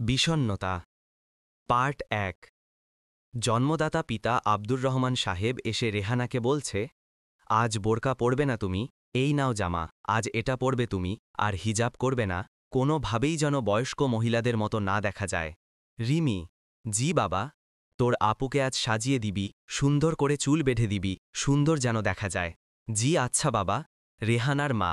বিষণ্নতা part ১ জন্মদাতা পিতা আব্দুর রহমান সাহেব এসে রেহানাকে বলছে, আজ বোরকা পরবে না তুমি, এই নাও জামা, আজ এটা পরবে তুমি, আর হিজাব করবে না, কোনোভাবেই যেন বয়স্ক মহিলাদের মতো না দেখা যায়। রিমি: জি বাবা, তোর আপুকে আজ সাজিয়ে দিবি, সুন্দর করে চুল বেঁধে দিবি, সুন্দর যেন দেখা যায়। জি আচ্ছা বাবা। রেহানার মা: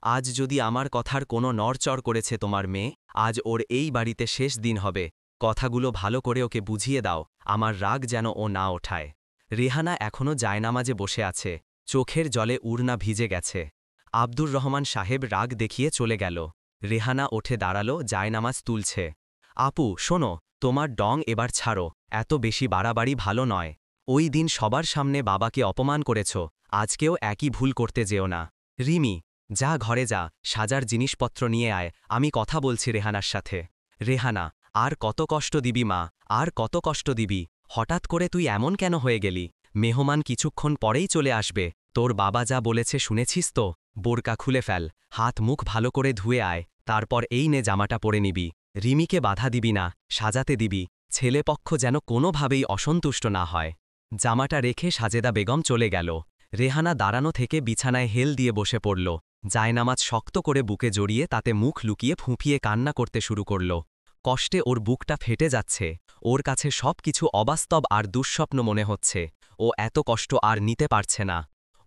আজ যদি আমার কথার কোনো নড়চড় করেছে তোমার মেয়ে, আজ ওর এই বাড়িতে শেষ দিন হবে, কথাগুলো ভালো করে ওকে বুঝিয়ে দাও, আমার রাগ যেন ও না ওঠায়। রেহানা এখনও জায়নামাজে বসে আছে, চোখের জলে উড়না ভিজে গেছে। আব্দুর রহমান সাহেব রাগ দেখিয়ে চলে গেল। রেহানা ওঠে দাঁড়ালো, জায়নামাজ তুলছে। আপু শোনো, তোমার ডং এবার ছাড়ো, এত বেশি বাড়াবাড়ি ভালো নয়। ওই দিন সবার সামনে বাবাকে অপমান করেছ, আজকেও একই ভুল করতে যেও না। রিমি: যা ঘরে যা, সাজার জিনিসপত্র নিয়ে আয়, আমি কথা বলছি রেহানার সাথে। রেহানা: আর কত কষ্ট দিবি মা, আর কত কষ্ট দিবি, হঠাৎ করে তুই এমন কেন হয়ে গেলি? মেহমান কিছুক্ষণ পরেই চলে আসবে, তোর বাবা যা বলেছে শুনেছিস তো? বোরকা খুলে ফেল, হাত মুখ ভালো করে ধুয়ে আয়, তারপর এই নে জামাটা পরে নিবি। রিমিকে বাধা দিবি না, সাজাতে দিবি, ছেলেপক্ষ যেন কোনোভাবেই অসন্তুষ্ট না হয়। জামাটা রেখে সাজেদা বেগম চলে গেল। রেহানা দাঁড়ানো থেকে বিছানায় হেল দিয়ে বসে পড়ল। জায়নামাজ শক্ত করে বুকে জড়িয়ে তাতে মুখ লুকিয়ে ফুঁপিয়ে কান্না করতে শুরু করল। কষ্টে ওর বুকটা ফেটে যাচ্ছে, ওর কাছে সব কিছু অবাস্তব আর দুঃস্বপ্ন মনে হচ্ছে। ও এত কষ্ট আর নিতে পারছে না।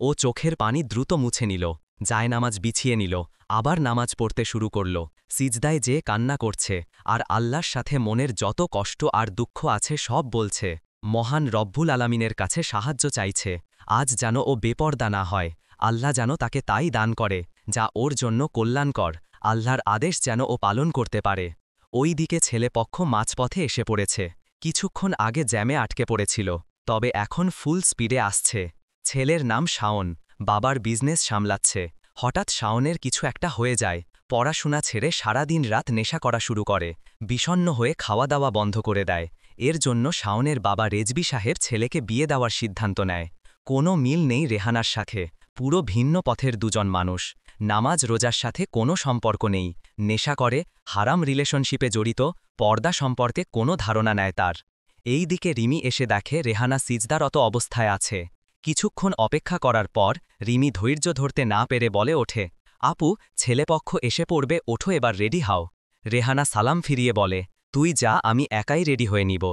ও চোখের পানি দ্রুত মুছে নিল, জায়নামাজ বিছিয়ে নিল, আবার নামাজ পড়তে শুরু করল। সিজদায় যে কান্না করছে, আর আল্লাহর সাথে মনের যত কষ্ট আর দুঃখ আছে সব বলছে। মহান রব্বুল আলামিনের কাছে সাহায্য চাইছে, আজ যেন ও বেপরদা না হয়, আল্লাহ যেন তাকে তাই দান করে যা ওর জন্য কল্যাণকর, আল্লাহর আদেশ যেন ও পালন করতে পারে। ওই দিকে ছেলেপক্ষ মাঝপথে এসে পড়েছে। কিছুক্ষণ আগে জ্যামে আটকে পড়েছিল, তবে এখন ফুল স্পিডে আসছে। ছেলের নাম শাওন, বাবার বিজনেস সামলাচ্ছে। হঠাৎ শাওনের কিছু একটা হয়ে যায়, পড়াশোনা ছেড়ে সারাদিন রাত নেশা করা শুরু করে, বিষণ্ণ হয়ে খাওয়া দাওয়া বন্ধ করে দেয়। এর জন্য শাওনের বাবা রেজবি সাহেব ছেলেকে বিয়ে দেওয়ার সিদ্ধান্ত নেয়। কোনো মিল নেই রেহানার সাথে, পুরো ভিন্ন পথের দুজন মানুষ। নামাজ রোজার সাথে কোনো সম্পর্ক নেই, নেশা করে, হারাম রিলেশনশিপে জড়িত, পর্দা সম্পর্কে কোনো ধারণা নেয় তার। এই দিকে রিমি এসে দেখে রেহানা সিজদারত অবস্থায় আছে। কিছুক্ষণ অপেক্ষা করার পর রিমি ধৈর্য ধরতে না পেরে বলে ওঠে, আপু, ছেলেপক্ষ এসে পড়বে, ওঠো এবার রেডি হও। রেহানা সালাম ফিরিয়ে বলে, তুই যা, আমি একাই রেডি হয়ে নিব।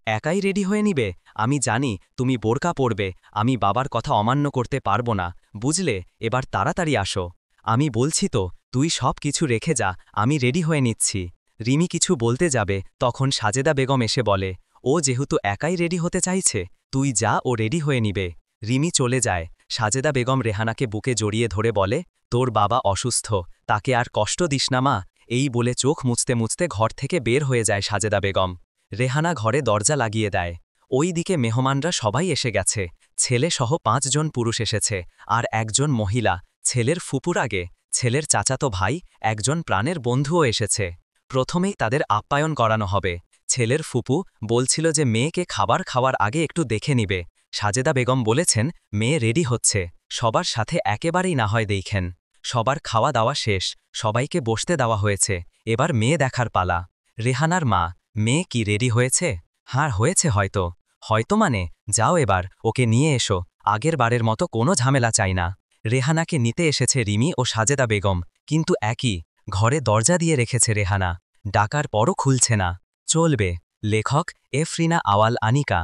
একাই রেডি হয়ে নিবে? আমি জানি তুমি বোরকা পরবে, আমি বাবার কথা অমান্য করতে পারবো না, বুঝলে, এবার তাড়াতাড়ি আসো। আমি বলছি তো, তুই সব কিছু রেখে যা, আমি রেডি হয়ে নিচ্ছি। রিমি কিছু বলতে যাবে, তখন সাজেদা বেগম এসে বলে, ও যেহেতু একাই রেডি হতে চাইছে, তুই যা, ও রেডি হয়ে নিবে। রিমি চলে যায়। সাজেদা বেগম রেহানাকে বুকে জড়িয়ে ধরে বলে, তোর বাবা অসুস্থ, তাকে আর কষ্ট দিস না মা। এই বলে চোখ মুছতে মুছতে ঘর থেকে বের হয়ে যায় সাজেদা বেগম। রেহানা ঘরে দরজা লাগিয়ে দেয়। ওই দিকে মেহমানরা সবাই এসে গেছে, ছেলেসহ ৫ জন পুরুষ এসেছে, আর একজন মহিলা, ছেলের ফুপুর আগে, ছেলের চাচাতো ভাই, একজন প্রাণের বন্ধুও এসেছে। প্রথমেই তাদের আপ্যায়ন করানো হবে। ছেলের ফুপু বলছিল যে মেয়েকে খাবার খাওয়ার আগে একটু দেখে নিবে। সাজেদা বেগম বলেছেন, মেয়ে রেডি হচ্ছে, সবার সাথে একেবারেই না হয় দেখেন। সবার খাওয়া দাওয়া শেষ, সবাইকে বসতে দেওয়া হয়েছে, এবার মেয়ে দেখার পালা। রেহানার মা: মেয়ে কি রেডি হয়েছে? হ্যাঁ হয়েছে হয়তো। হয়তো মানে, যাও এবার ওকে নিয়ে এসো, আগের বারের মতো কোনো ঝামেলা চাই না। রেহানাকে নিতে এসেছে রিমি ও সাজেদা বেগম, কিন্তু একই ঘরে দরজা দিয়ে রেখেছে রেহানা, ডাকার পরও খুলছে না। চলবে। লেখক এফরিনা আওয়াল আনিকা।